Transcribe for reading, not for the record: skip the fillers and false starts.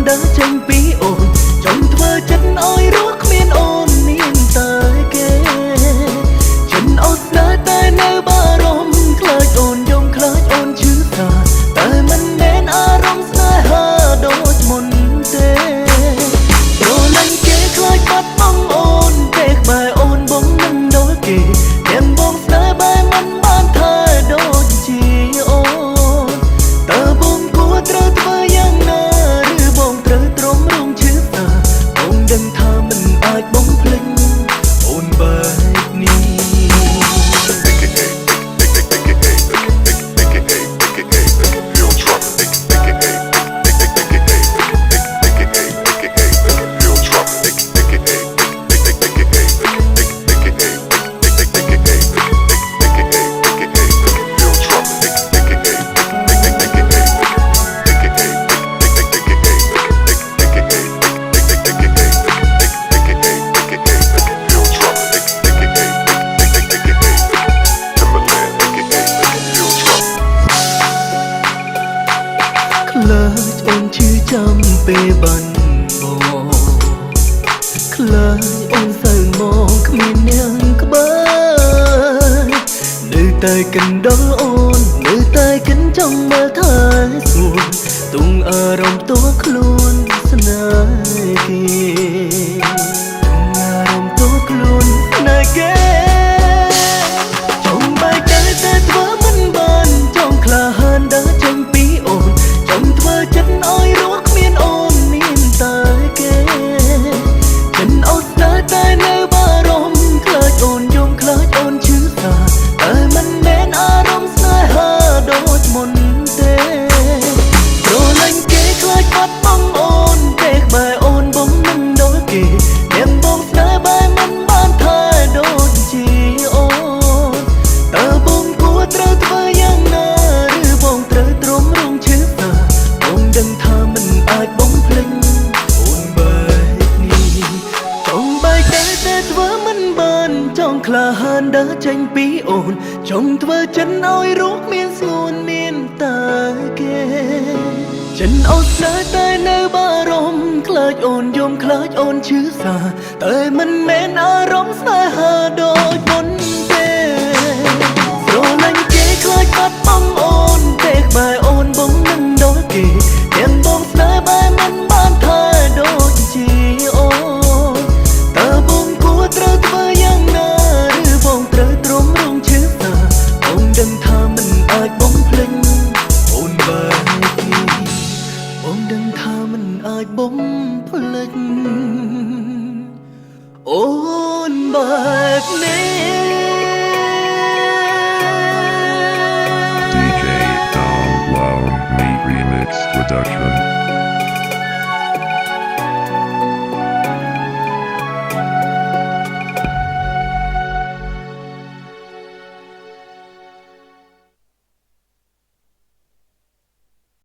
ដើរចេញពីអូនចង់ធ្វើចិត្តឲ្យរស់គ្មានអូនមានតែគេចិនអូនស្នេហ៍តែនៅបារម្ភខ្លាចអូនយំខ្លាចអូនឈឺសាតែមិនមែនអារម្មណ៍ស្នេហាដូចមុនទេព្រោះឡើងគេខ្លាចបាត់បង់អូនពេលក្បែរអូនបងនឹងដូចគេទាំងបងស្នេហ៍បែរមិនបានថាដូចជាអូនតើបងគួរត្រូវធ្វើយ៉ាងណាឬបងត្រូវទ្រាំរងឈឺសាបងដឹងថាមិនអាចបងភ្លេចអូនបែបនេះខ្លាចអូនឈឺចាំពេលបានមកខ្លាចអូនសើមកគ្មានអ្នកក្បែរនៅតែកិនដល់អូននៅតែកិនចង់មើលថែសួនទុំអារម្មណ៍តួខ្លួនស្នេហ៍គេអារម្មណ៍តួខ្លួនស្នេហ៍គេចង់បែកតែធ្វើមិនបានចង់ក្លាហានដើរចេញពីអូនចង់ធ្វើចិត្តឲ្យរស់គ្មានអូនមានតែគេចិនអូនស្នេហ៍តែនៅបារម្ភខ្លាចអូនយំខ្លាចអូនឈឺសាតែមិនមែនអារម្មណ៍ស្នេហាដូចមុនទេព្រោះឡើងគេខ្លាចបាត់បង់អូនពេលក្បែរអូនបងនឹងដូចគេទាំងបងស្នេហ៍បែរមិនបានថាដូចជាអូនតើបងគួរត្រូវធ្វើយ៉ាងណាឬបងត្រូវទ្រាំរងឈឺសាបងដឹងថាមិនអាចបងភ្លេចអូនបែបនេះចង់បែកតែធ្វើមិនបានចង់ក្លាហានដើរចេញពីអូនចង់ធ្វើចិត្តឲ្យរស់មានស្ងួនមានតែគេចិនអូនស្នេហ៍តែនៅបារម្ភខ្លាចអូនយំខ្លាចអូនឈឺសាតែមិនមែនអារម្មណ៍ស្នេហាដូចមុនទេស្រឡាញ់គេខ្លាចបាត់បង់អូនពេលក្បែរអូនបងនឹងដូចគេទាំងបងស្នេហ៍បែរមិនបានថាដូចជាអូនតើបងគួរត្រូវធ្វើយ៉ាងណាឬបងត្រូវទ្រាំរងឈឺសាបងដឹងថាមិនអាចបងភ្លេចអូនបែបនេះបងដឹងថាមិនអាចបងភ្លេចអូនបែបនេះ DJ Dom Wow Me Remix Production